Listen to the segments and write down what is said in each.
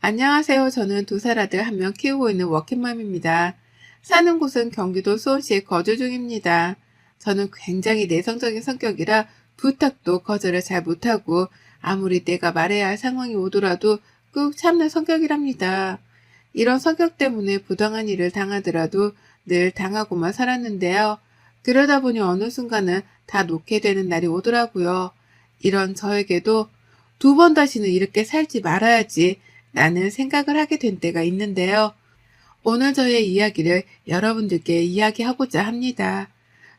안녕하세요. 저는 두 살 아들 한 명 키우고 있는 워킹맘입니다. 사는 곳은 경기도 수원시에 거주 중입니다. 저는 굉장히 내성적인 성격이라 부탁도 거절을 잘 못하고 아무리 내가 말해야 할 상황이 오더라도 꾹 참는 성격이랍니다. 이런 성격 때문에 부당한 일을 당하더라도 늘 당하고만 살았는데요. 그러다 보니 어느 순간은 다 놓게 되는 날이 오더라고요. 이런 저에게도 두 번 다시는 이렇게 살지 말아야지 라는 생각을 하게 된 때가 있는데요. 오늘 저의 이야기를 여러분들께 이야기하고자 합니다.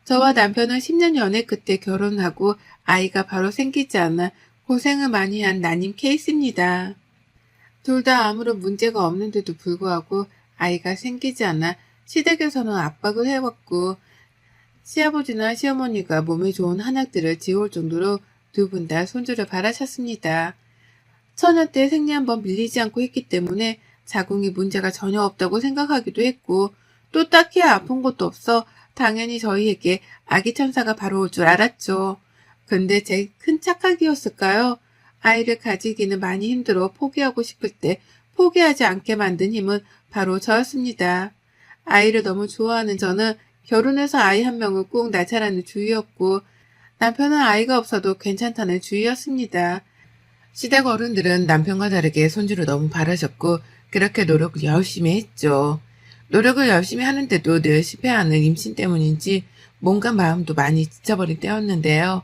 저와 남편은 10년 연애 끝에 결혼하고 아이가 바로 생기지 않아 고생을 많이 한 난임 케이스입니다. 둘 다 아무런 문제가 없는데도 불구하고 아이가 생기지 않아 시댁에서는 압박을 해왔고 시아버지나 시어머니가 몸에 좋은 한약들을 지어올 정도로 두 분 다 손주를 바라셨습니다. 처녀 때 생리 한번 밀리지 않고 했기 때문에 자궁이 문제가 전혀 없다고 생각하기도 했고 또 딱히 아픈 것도 없어 당연히 저희에게 아기 천사가 바로 올 줄 알았죠. 근데 제 큰 착각이었을까요? 아이를 가지기는 많이 힘들어 포기하고 싶을 때 포기하지 않게 만든 힘은 바로 저였습니다. 아이를 너무 좋아하는 저는 결혼해서 아이 한 명을 꼭 낳자라는 주의였고 남편은 아이가 없어도 괜찮다는 주의였습니다. 시댁 어른들은 남편과 다르게 손주를 너무 바라셨고 그렇게 노력을 열심히 했죠. 노력을 열심히 하는데도 늘 실패하는 임신 때문인지 몸과 마음도 많이 지쳐버린 때였는데요.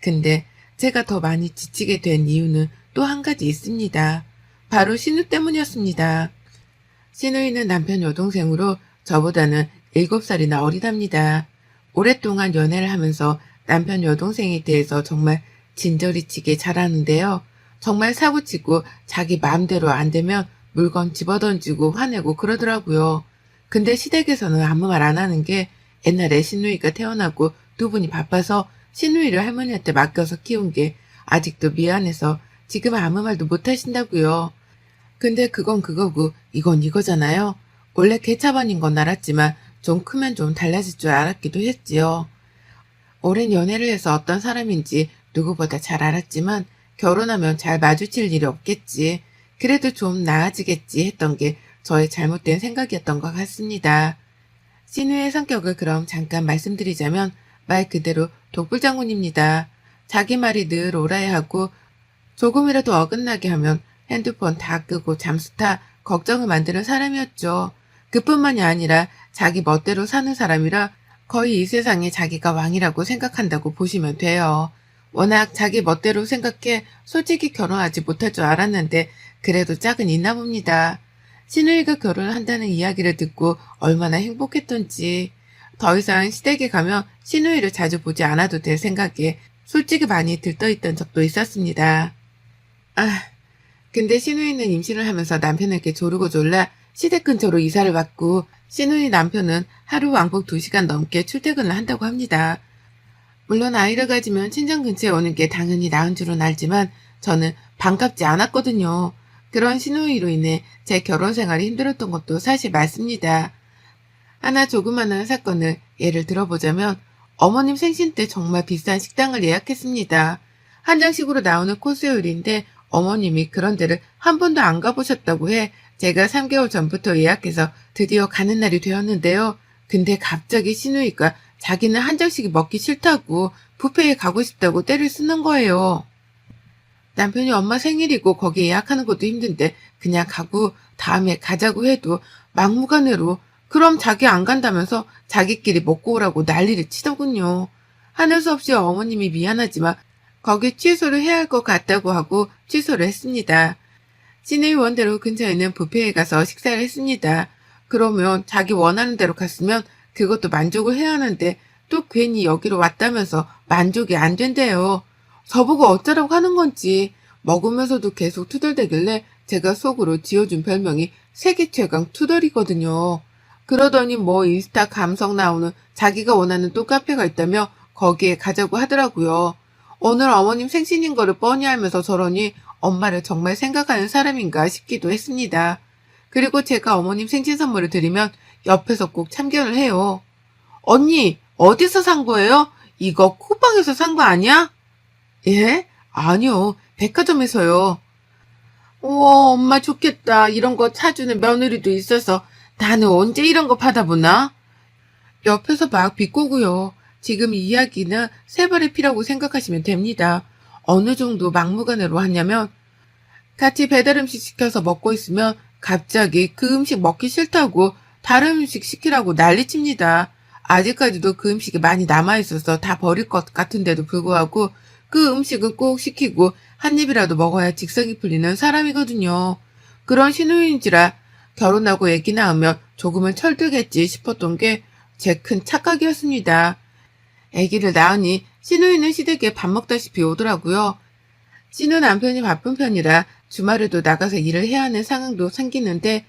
근데 제가 더 많이 지치게 된 이유는 또 한 가지 있습니다. 바로 신우 때문이었습니다. 신우이는 남편 여동생으로 저보다는 7살이나 어리답니다. 오랫동안 연애를 하면서 남편 여동생에 대해서 정말 진저리치게 잘하는데요. 정말 사고치고 자기 마음대로 안 되면 물건 집어던지고 화내고 그러더라고요. 근데 시댁에서는 아무 말 안 하는 게 옛날에 신우이가 태어나고 두 분이 바빠서 신우이를 할머니한테 맡겨서 키운 게 아직도 미안해서 지금 아무 말도 못 하신다고요. 근데 그건 그거고 이건 이거잖아요. 원래 개차반인 건 알았지만 좀 크면 좀 달라질 줄 알았기도 했지요. 오랜 연애를 해서 어떤 사람인지 누구보다 잘 알았지만 결혼하면 잘 마주칠 일이 없겠지. 그래도 좀 나아지겠지 했던 게 저의 잘못된 생각이었던 것 같습니다. 신우의 성격을 그럼 잠깐 말씀드리자면 말 그대로 독불장군입니다. 자기 말이 늘 옳아야 하고 조금이라도 어긋나게 하면 핸드폰 다 끄고 잠수 타 걱정을 만드는 사람이었죠. 그뿐만이 아니라 자기 멋대로 사는 사람이라 거의 이 세상에 자기가 왕이라고 생각한다고 보시면 돼요. 워낙 자기 멋대로 생각해 솔직히 결혼하지 못할 줄 알았는데 그래도 짝은 있나 봅니다. 신우이가 결혼을 한다는 이야기를 듣고 얼마나 행복했던지 더 이상 시댁에 가면 신우이를 자주 보지 않아도 될 생각에 솔직히 많이 들떠있던 적도 있었습니다. 근데 신우이는 임신을 하면서 남편에게 조르고 졸라 시댁 근처로 이사를 왔고 신우이 남편은 하루 왕복 2시간 넘게 출퇴근을 한다고 합니다. 물론 아이를 가지면 친정 근처에 오는 게 당연히 나은 줄은 알지만 저는 반갑지 않았거든요. 그런 신우이로 인해 제 결혼 생활이 힘들었던 것도 사실 맞습니다. 하나 조그마한 사건을 예를 들어보자면 어머님 생신 때 정말 비싼 식당을 예약했습니다. 한정식으로 나오는 코스 요리인데 어머님이 그런 데를 한 번도 안 가보셨다고 해 제가 3개월 전부터 예약해서 드디어 가는 날이 되었는데요. 근데 갑자기 신우이가 자기는 한정식이 먹기 싫다고 뷔페에 가고 싶다고 떼를 쓰는 거예요. 남편이 엄마 생일이고 거기 예약하는 것도 힘든데 그냥 가고 다음에 가자고 해도 막무가내로 그럼 자기 안 간다면서 자기끼리 먹고 오라고 난리를 치더군요. 하는 수 없이 어머님이 미안하지만 거기 취소를 해야 할 것 같다고 하고 취소를 했습니다. 시내의 원대로 근처에 있는 뷔페에 가서 식사를 했습니다. 그러면 자기 원하는 대로 갔으면 그것도 만족을 해야 하는데 또 괜히 여기로 왔다면서 만족이 안 된대요. 저보고 어쩌라고 하는 건지 먹으면서도 계속 투덜대길래 제가 속으로 지어준 별명이 세계 최강 투덜이거든요. 그러더니 뭐 인스타 감성 나오는 자기가 원하는 또 카페가 있다며 거기에 가자고 하더라고요. 오늘 어머님 생신인 거를 뻔히 알면서 저러니 엄마를 정말 생각하는 사람인가 싶기도 했습니다. 그리고 제가 어머님 생신 선물을 드리면 옆에서 꼭 참견을 해요. 언니, 어디서 산 거예요? 이거 쿠팡에서 산 거 아니야? 예? 아니요, 백화점에서요. 우와, 엄마 좋겠다. 이런 거 사주는 며느리도 있어서 나는 언제 이런 거 받아보나? 옆에서 막 비꼬고요. 지금 이 이야기는 세 발의 피라고 생각하시면 됩니다. 어느 정도 막무가내로 하냐면 같이 배달 음식 시켜서 먹고 있으면 갑자기 그 음식 먹기 싫다고 다른 음식 시키라고 난리칩니다. 아직까지도 그 음식이 많이 남아있어서 다 버릴 것 같은데도 불구하고 그 음식은 꼭 시키고 한 입이라도 먹어야 직성이 풀리는 사람이거든요. 그런 신우인지라 결혼하고 애기 낳으면 조금은 철들겠지 싶었던 게 제 큰 착각이었습니다. 애기를 낳으니 신우이는 시댁에 밥 먹다시피 오더라고요. 신우 남편이 바쁜 편이라 주말에도 나가서 일을 해야 하는 상황도 생기는데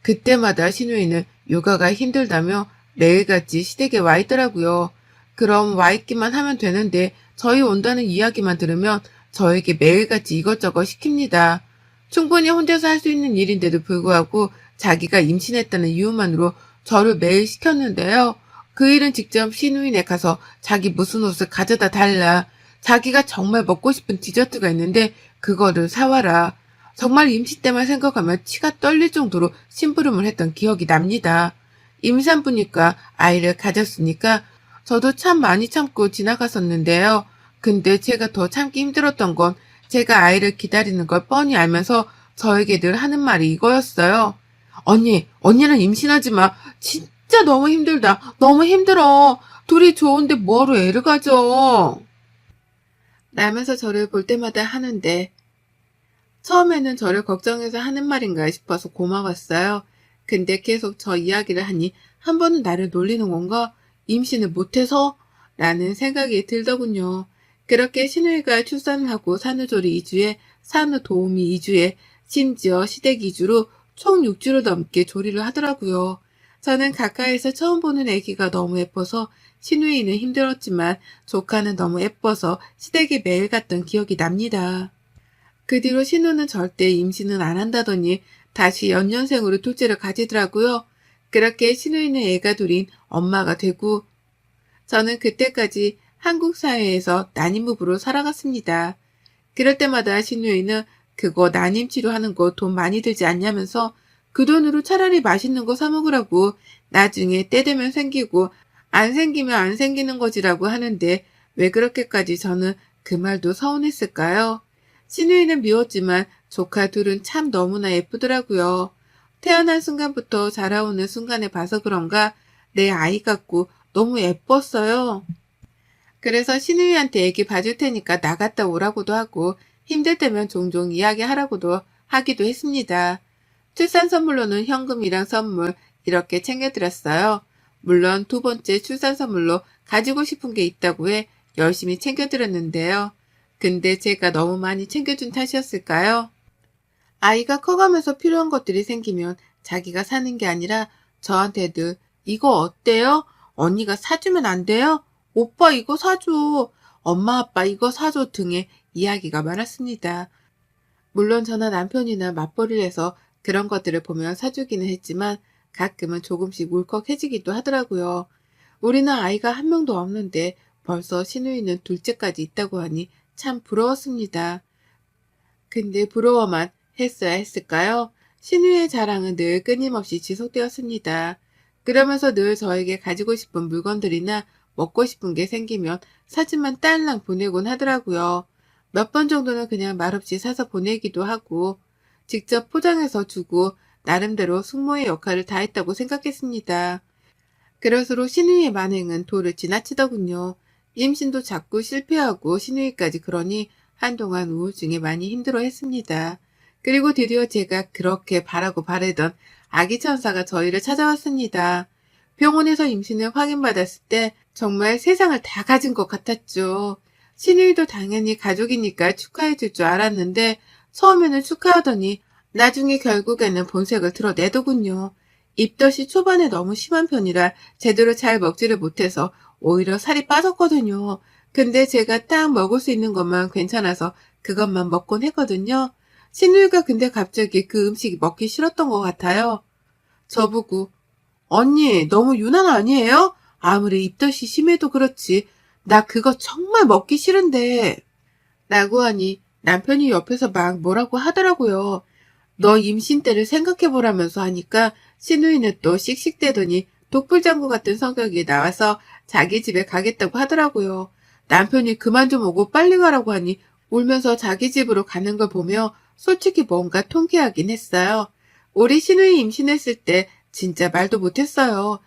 그때마다 신우이는 육아가 힘들다며 매일같이 시댁에 와 있더라고요. 그럼 와 있기만 하면 되는데 저희 온다는 이야기만 들으면 저에게 매일같이 이것저것 시킵니다. 충분히 혼자서 할 수 있는 일인데도 불구하고 자기가 임신했다는 이유만으로 저를 매일 시켰는데요. 그 일은 직접 신우인에 가서 자기 무슨 옷을 가져다 달라. 자기가 정말 먹고 싶은 디저트가 있는데 그거를 사와라. 정말 임신 때만 생각하면 치가 떨릴 정도로 심부름을 했던 기억이 납니다. 임산부니까 아이를 가졌으니까 저도 참 많이 참고 지나갔었는데요. 근데 제가 더 참기 힘들었던 건 제가 아이를 기다리는 걸 뻔히 알면서 저에게 늘 하는 말이 이거였어요. 언니는 임신하지 마. 진짜 너무 힘들다. 너무 힘들어. 둘이 좋은데 뭐하러 애를 가져. 라면서 저를 볼 때마다 하는데 처음에는 저를 걱정해서 하는 말인가 싶어서 고마웠어요. 근데 계속 저 이야기를 하니 한 번은 나를 놀리는 건가? 임신을 못해서? 라는 생각이 들더군요. 그렇게 신우이가 출산을 하고 산후조리 2주에 산후도우미 2주에 심지어 시댁 2주로 총 6주를 넘게 조리를 하더라고요. 저는 가까이서 처음 보는 아기가 너무 예뻐서 신우이는 힘들었지만 조카는 너무 예뻐서 시댁에 매일 갔던 기억이 납니다. 그 뒤로 신우는 절대 임신은 안 한다더니 다시 연년생으로 둘째를 가지더라고요. 그렇게 신우이는 애가 둘인 엄마가 되고 저는 그때까지 한국 사회에서 난임부부로 살아갔습니다. 그럴 때마다 신우이는 그거 난임 치료하는 거 돈 많이 들지 않냐면서 그 돈으로 차라리 맛있는 거 사 먹으라고 나중에 때 되면 생기고 안 생기면 안 생기는 거지라고 하는데 왜 그렇게까지 저는 그 말도 서운했을까요? 신우이는 미웠지만 조카 둘은 참 너무나 예쁘더라고요. 태어난 순간부터 자라오는 순간에 봐서 그런가 내 아이 같고 너무 예뻤어요. 그래서 신우이한테 애기 봐줄 테니까 나갔다 오라고도 하고 힘들 때면 종종 이야기하라고도 하기도 했습니다. 출산 선물로는 현금이랑 선물 이렇게 챙겨드렸어요. 물론 두 번째 출산 선물로 가지고 싶은 게 있다고 해 열심히 챙겨드렸는데요. 근데 제가 너무 많이 챙겨준 탓이었을까요? 아이가 커가면서 필요한 것들이 생기면 자기가 사는 게 아니라 저한테 늘 이거 어때요? 언니가 사주면 안 돼요? 오빠 이거 사줘. 엄마 아빠 이거 사줘 등의 이야기가 많았습니다. 물론 저나 남편이나 맞벌이를 해서 그런 것들을 보면 사주기는 했지만 가끔은 조금씩 울컥해지기도 하더라고요. 우리는 아이가 한 명도 없는데 벌써 시누이는 둘째까지 있다고 하니 참 부러웠습니다. 근데 부러워만 했어야 했을까요? 신우의 자랑은 늘 끊임없이 지속되었습니다. 그러면서 늘 저에게 가지고 싶은 물건들이나 먹고 싶은 게 생기면 사진만 딸랑 보내곤 하더라고요. 몇 번 정도는 그냥 말없이 사서 보내기도 하고 직접 포장해서 주고 나름대로 숙모의 역할을 다했다고 생각했습니다. 그럴수록 신우이의 만행은 도를 지나치더군요. 임신도 자꾸 실패하고 신우이까지 그러니 한동안 우울증에 많이 힘들어했습니다. 그리고 드디어 제가 그렇게 바라고 바라던 아기 천사가 저희를 찾아왔습니다. 병원에서 임신을 확인받았을 때 정말 세상을 다 가진 것 같았죠. 신우이도 당연히 가족이니까 축하해줄 줄 알았는데 처음에는 축하하더니 나중에 결국에는 본색을 드러내더군요. 입덧이 초반에 너무 심한 편이라 제대로 잘 먹지를 못해서 오히려 살이 빠졌거든요. 근데 제가 딱 먹을 수 있는 것만 괜찮아서 그것만 먹곤 했거든요. 신우이가 근데 갑자기 그 음식이 먹기 싫었던 것 같아요. 저보고 언니 너무 유난 아니에요? 아무리 입덧이 심해도 그렇지. 나 그거 정말 먹기 싫은데. 라고 하니 남편이 옆에서 막 뭐라고 하더라고요. 너 임신 때를 생각해보라면서 하니까 시누이는 또 씩씩대더니 독불장구 같은 성격이 나와서 자기 집에 가겠다고 하더라고요. 남편이 그만 좀 오고 빨리 가라고 하니 울면서 자기 집으로 가는 걸 보며 솔직히 뭔가 통쾌하긴 했어요. 우리 시누이 임신했을 때 진짜 말도 못했어요.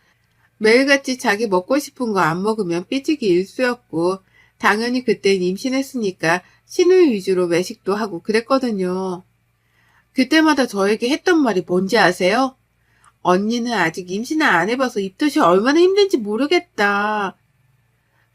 매일같이 자기 먹고 싶은 거 안 먹으면 삐지기 일쑤였고 당연히 그땐 임신했으니까 시누이 위주로 외식도 하고 그랬거든요. 그때마다 저에게 했던 말이 뭔지 아세요? 언니는 아직 임신을 안 해봐서 입덧이 얼마나 힘든지 모르겠다.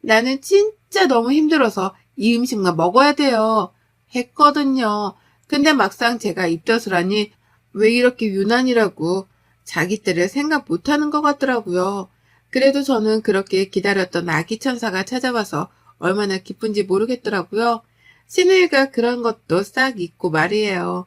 나는 진짜 너무 힘들어서 이 음식만 먹어야 돼요. 했거든요. 근데 막상 제가 입덧을 하니 왜 이렇게 유난이라고 자기 때를 생각 못하는 것 같더라고요. 그래도 저는 그렇게 기다렸던 아기 천사가 찾아와서 얼마나 기쁜지 모르겠더라고요. 시누이가 그런 것도 싹 잊고 말이에요.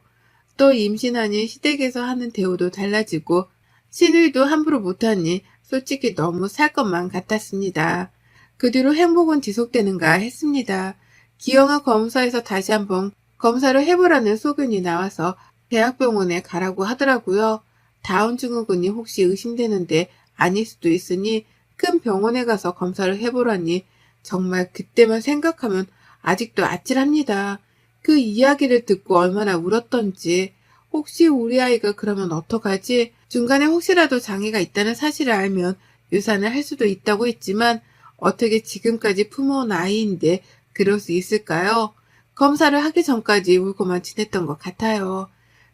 또 임신하니 시댁에서 하는 대우도 달라지고 시누이도 함부로 못하니 솔직히 너무 살 것만 같았습니다. 그 뒤로 행복은 지속되는가 했습니다. 기형아 검사에서 다시 한번 검사를 해보라는 소견이 나와서 대학병원에 가라고 하더라고요. 다운 증후군이 혹시 의심되는데 아닐 수도 있으니 큰 병원에 가서 검사를 해보라니 정말 그때만 생각하면 아직도 아찔합니다. 그 이야기를 듣고 얼마나 울었던지 혹시 우리 아이가 그러면 어떡하지? 중간에 혹시라도 장애가 있다는 사실을 알면 유산을 할 수도 있다고 했지만 어떻게 지금까지 품어온 아이인데 그럴 수 있을까요? 검사를 하기 전까지 울고만 지냈던 것 같아요.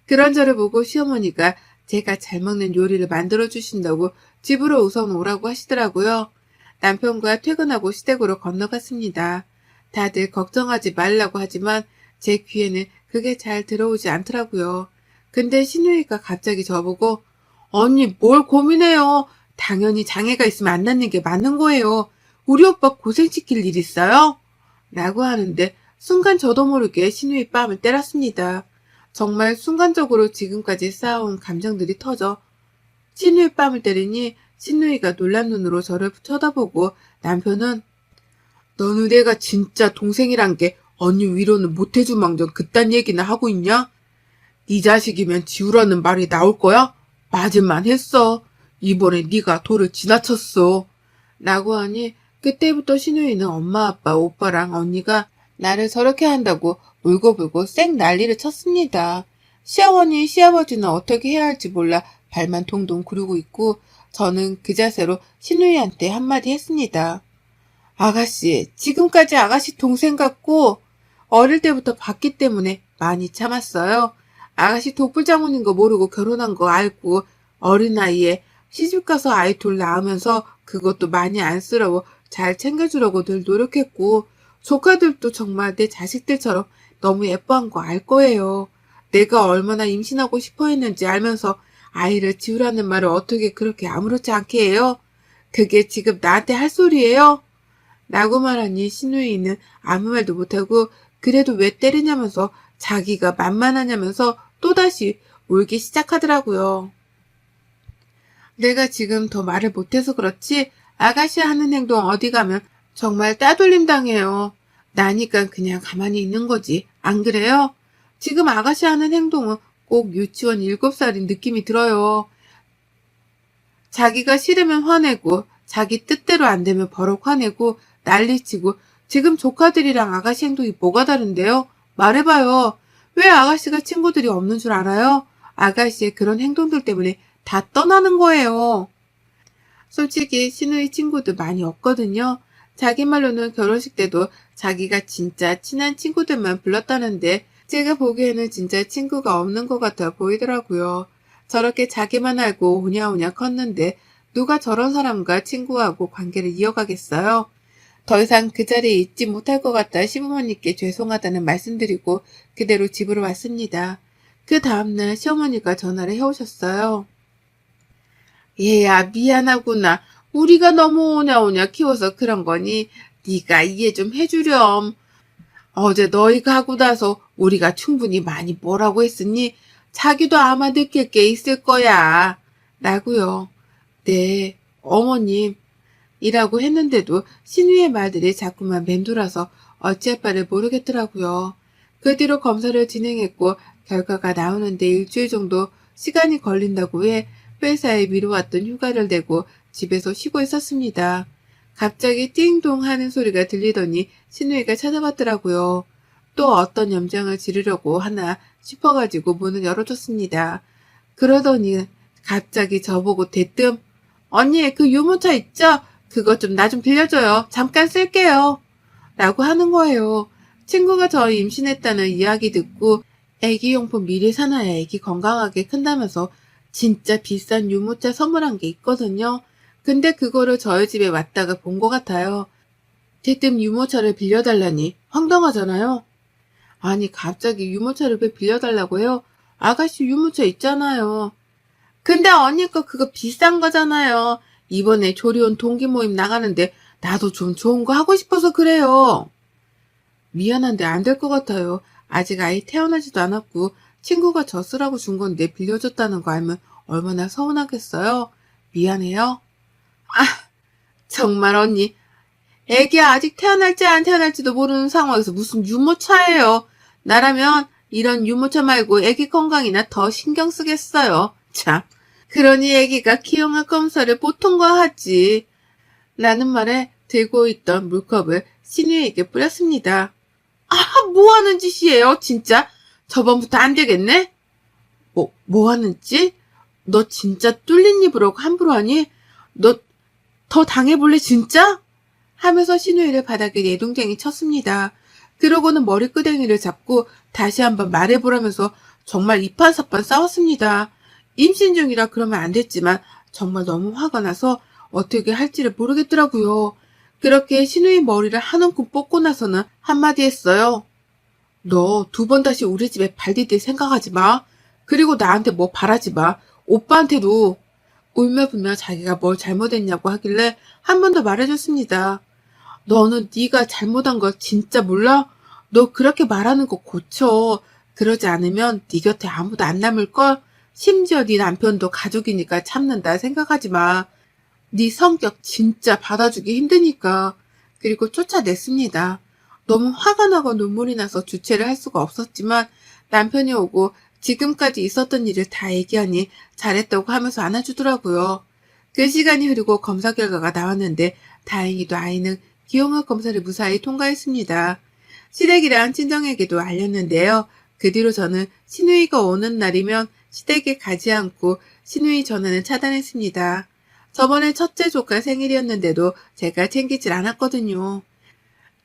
그런 저를 보고 시어머니가 제가 잘 먹는 요리를 만들어 주신다고 집으로 우선 오라고 하시더라고요. 남편과 퇴근하고 시댁으로 건너갔습니다. 다들 걱정하지 말라고 하지만 제 귀에는 그게 잘 들어오지 않더라고요. 근데 시누이가 갑자기 저보고 언니 뭘 고민해요. 당연히 장애가 있으면 안 낳는 게 맞는 거예요. 우리 오빠 고생시킬 일 있어요? 라고 하는데 순간 저도 모르게 시누이 뺨을 때렸습니다. 정말 순간적으로 지금까지 쌓아온 감정들이 터져 시누이 뺨을 때리니 시누이가 놀란 눈으로 저를 쳐다보고 남편은 너는 내가 진짜 동생이란 게 언니 위로는 못해주망정 그딴 얘기나 하고 있냐? 네 자식이면 지우라는 말이 나올 거야? 맞을만 했어. 이번에 네가 도를 지나쳤어. 라고 하니 그때부터 시누이는 엄마, 아빠, 오빠랑 언니가 나를 저렇게 한다고 울고불고 쌩 난리를 쳤습니다. 시어머니, 시아버지는 어떻게 해야 할지 몰라 발만 동동 구르고 있고 저는 그 자세로 시누이한테 한마디 했습니다. 아가씨, 지금까지 아가씨 동생 같고 어릴 때부터 봤기 때문에 많이 참았어요. 아가씨 독불장군인 거 모르고 결혼한 거 알고 어린 나이에 시집가서 아이 둘 낳으면서 그것도 많이 안쓰러워 잘 챙겨주려고 늘 노력했고 조카들도 정말 내 자식들처럼 너무 예뻐한 거 알 거예요. 내가 얼마나 임신하고 싶어 했는지 알면서 아이를 지우라는 말을 어떻게 그렇게 아무렇지 않게 해요? 그게 지금 나한테 할 소리예요? 라고 말하니 시누이는 아무 말도 못하고 그래도 왜 때리냐면서 자기가 만만하냐면서 또다시 울기 시작하더라고요. 내가 지금 더 말을 못해서 그렇지 아가씨 하는 행동 어디 가면 정말 따돌림 당해요. 나니까 그냥 가만히 있는 거지. 안 그래요? 지금 아가씨 하는 행동은 꼭 유치원 7살인 느낌이 들어요. 자기가 싫으면 화내고 자기 뜻대로 안 되면 버럭 화내고 난리치고 지금 조카들이랑 아가씨 행동이 뭐가 다른데요? 말해봐요. 왜 아가씨가 친구들이 없는 줄 알아요? 아가씨의 그런 행동들 때문에 다 떠나는 거예요. 솔직히 시누이 친구도 많이 없거든요. 자기 말로는 결혼식 때도 자기가 진짜 친한 친구들만 불렀다는데 제가 보기에는 진짜 친구가 없는 것 같아 보이더라고요. 저렇게 자기만 알고 오냐오냐 컸는데 누가 저런 사람과 친구하고 관계를 이어가겠어요? 더 이상 그 자리에 있지 못할 것 같다 시부모님께 죄송하다는 말씀드리고 그대로 집으로 왔습니다. 그 다음날 시어머니가 전화를 해오셨어요. 얘야 미안하구나. 우리가 너무 오냐오냐 키워서 그런 거니 네가 이해 좀 해주렴. 어제 너희가 하고 나서 우리가 충분히 많이 뭐라고 했으니 자기도 아마 느낄 게 있을 거야. 라고요. 네, 어머님. 이라고 했는데도 신우의 말들이 자꾸만 맴돌아서 어찌할 바를 모르겠더라고요. 그 뒤로 검사를 진행했고 결과가 나오는데 일주일 정도 시간이 걸린다고 해 회사에 미뤄왔던 휴가를 내고 집에서 쉬고 있었습니다. 갑자기 띵동 하는 소리가 들리더니 신우이가 찾아왔더라고요. 또 어떤 염장을 지르려고 하나 싶어가지고 문을 열어줬습니다. 그러더니 갑자기 저보고 대뜸 언니 그 유모차 있죠? 그거 좀 나 좀 빌려줘요. 잠깐 쓸게요. 라고 하는 거예요. 친구가 저 임신했다는 이야기 듣고 애기용품 미리 사놔야 애기 건강하게 큰다면서 진짜 비싼 유모차 선물한 게 있거든요. 근데 그거를 저희 집에 왔다가 본 것 같아요. 대뜸 유모차를 빌려달라니 황당하잖아요. 아니 갑자기 유모차를 왜 빌려달라고 해요? 아가씨 유모차 있잖아요. 근데 언니 거 그거 비싼 거잖아요. 이번에 조리원 동기 모임 나가는데 나도 좀 좋은 거 하고 싶어서 그래요. 미안한데 안 될 것 같아요. 아직 아이 태어나지도 않았고 친구가 저 쓰라고 준 건데 빌려줬다는 거 알면 얼마나 서운하겠어요. 미안해요. 아, 정말 언니. 애기 아직 태어날지 안 태어날지도 모르는 상황에서 무슨 유모차예요. 나라면 이런 유모차 말고 애기 건강이나 더 신경 쓰겠어요. 참. 그러니 애기가 기형아 검사를 보통과 하지. 라는 말에 들고 있던 물컵을 신우에게 뿌렸습니다. 아, 뭐 하는 짓이에요, 진짜? 저번부터 안 되겠네? 뭐 하는 짓? 너 진짜 뚫린 입으로 함부로 하니? 너 더 당해볼래, 진짜? 하면서 신우이를 바닥에 내동댕이 쳤습니다. 그러고는 머리끄댕이를 잡고 다시 한번 말해보라면서 정말 이판사판 싸웠습니다. 임신 중이라 그러면 안 됐지만 정말 너무 화가 나서 어떻게 할지를 모르겠더라고요. 그렇게 신우이 머리를 한 움큼 뽑고 나서는 한마디 했어요. 너 두 번 다시 우리 집에 발 디딜 생각하지 마. 그리고 나한테 뭐 바라지 마. 오빠한테도. 울며불며 자기가 뭘 잘못했냐고 하길래 한 번 더 말해줬습니다. 너는 네가 잘못한 걸 진짜 몰라? 너 그렇게 말하는 거 고쳐. 그러지 않으면 네 곁에 아무도 안 남을걸? 심지어 네 남편도 가족이니까 참는다 생각하지 마. 네 성격 진짜 받아주기 힘드니까. 그리고 쫓아냈습니다. 너무 화가 나고 눈물이 나서 주체를 할 수가 없었지만 남편이 오고 지금까지 있었던 일을 다 얘기하니 잘했다고 하면서 안아주더라고요. 그 시간이 흐르고 검사 결과가 나왔는데 다행히도 아이는 기형아 검사를 무사히 통과했습니다. 시댁이랑 친정에게도 알렸는데요. 그 뒤로 저는 신우이가 오는 날이면 시댁에 가지 않고 신우이 전화는 차단했습니다. 저번에 첫째 조카 생일이었는데도 제가 챙기질 않았거든요.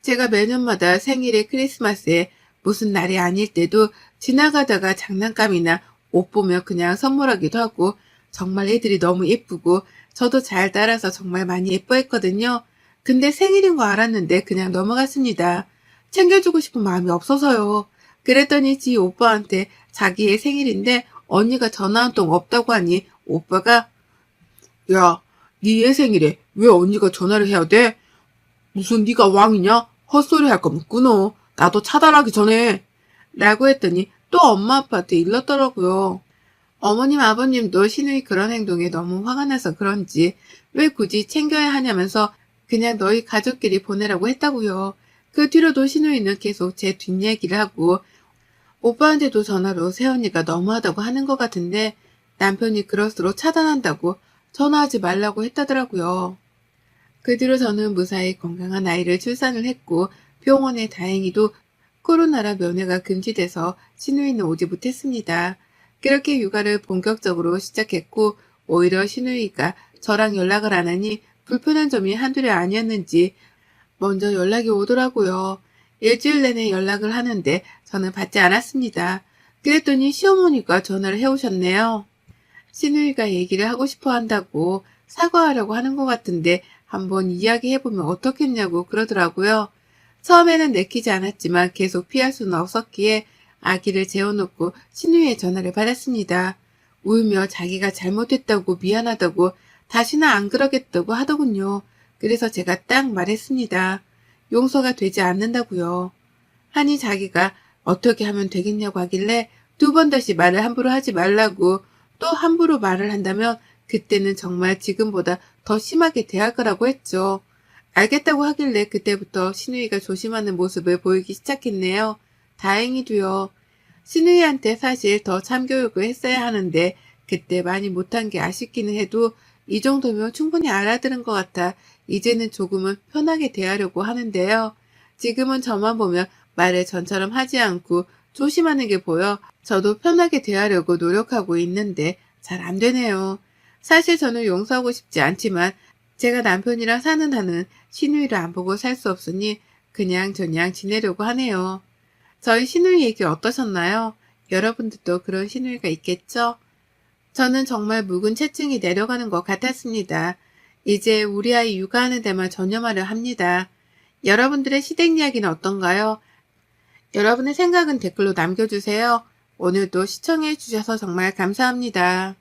제가 매년마다 생일에 크리스마스에 무슨 날이 아닐 때도 지나가다가 장난감이나 옷 보면 그냥 선물하기도 하고 정말 애들이 너무 예쁘고 저도 잘 따라서 정말 많이 예뻐했거든요. 근데 생일인 거 알았는데 그냥 넘어갔습니다. 챙겨주고 싶은 마음이 없어서요. 그랬더니 지 오빠한테 자기의 생일인데 언니가 전화 한 통 없다고 하니 오빠가 야, 네 애 생일에 왜 언니가 전화를 해야 돼? 무슨 네가 왕이냐? 헛소리 할 거면 끊어. 나도 차단하기 전에. 라고 했더니 또 엄마 아빠한테 일렀더라고요. 어머님 아버님도 신우이 그런 행동에 너무 화가 나서 그런지 왜 굳이 챙겨야 하냐면서 그냥 너희 가족끼리 보내라고 했다고요. 그 뒤로도 신우이는 계속 제 뒷얘기를 하고 오빠한테도 전화로 새언니가 너무하다고 하는 것 같은데 남편이 그럴수록 차단한다고 전화하지 말라고 했다더라고요. 그 뒤로 저는 무사히 건강한 아이를 출산을 했고 병원에 다행히도 코로나라 면회가 금지돼서 신우이는 오지 못했습니다. 그렇게 육아를 본격적으로 시작했고 오히려 신우이가 저랑 연락을 안 하니 불편한 점이 한둘이 아니었는지 먼저 연락이 오더라고요. 일주일 내내 연락을 하는데 저는 받지 않았습니다. 그랬더니 시어머니가 전화를 해오셨네요. 신우이가 얘기를 하고 싶어 한다고 사과하려고 하는 것 같은데 한번 이야기해보면 어떻겠냐고 그러더라고요. 처음에는 내키지 않았지만 계속 피할 수는 없었기에 아기를 재워놓고 신우이의 전화를 받았습니다. 울며 자기가 잘못했다고 미안하다고 다시는 안 그러겠다고 하더군요. 그래서 제가 딱 말했습니다. 용서가 되지 않는다고요. 하니 자기가 어떻게 하면 되겠냐고 하길래 두 번 다시 말을 함부로 하지 말라고 또 함부로 말을 한다면 그때는 정말 지금보다 더 심하게 대할 거라고 했죠. 알겠다고 하길래 그때부터 신우이가 조심하는 모습을 보이기 시작했네요. 다행히도요. 신우이한테 사실 더 참교육을 했어야 하는데 그때 많이 못한 게 아쉽기는 해도 이 정도면 충분히 알아들은 것 같아 이제는 조금은 편하게 대하려고 하는데요. 지금은 저만 보면 말을 전처럼 하지 않고 조심하는 게 보여 저도 편하게 대하려고 노력하고 있는데 잘 안 되네요. 사실 저는 용서하고 싶지 않지만 제가 남편이랑 사는 한은 신우이를 안 보고 살 수 없으니 그냥 저냥 지내려고 하네요. 저희 시누이 얘기 어떠셨나요? 여러분들도 그런 시누이가 있겠죠? 저는 정말 묵은 체증이 내려가는 것 같았습니다. 이제 우리 아이 육아하는 데만 전념하려 합니다. 여러분들의 시댁 이야기는 어떤가요? 여러분의 생각은 댓글로 남겨주세요. 오늘도 시청해 주셔서 정말 감사합니다.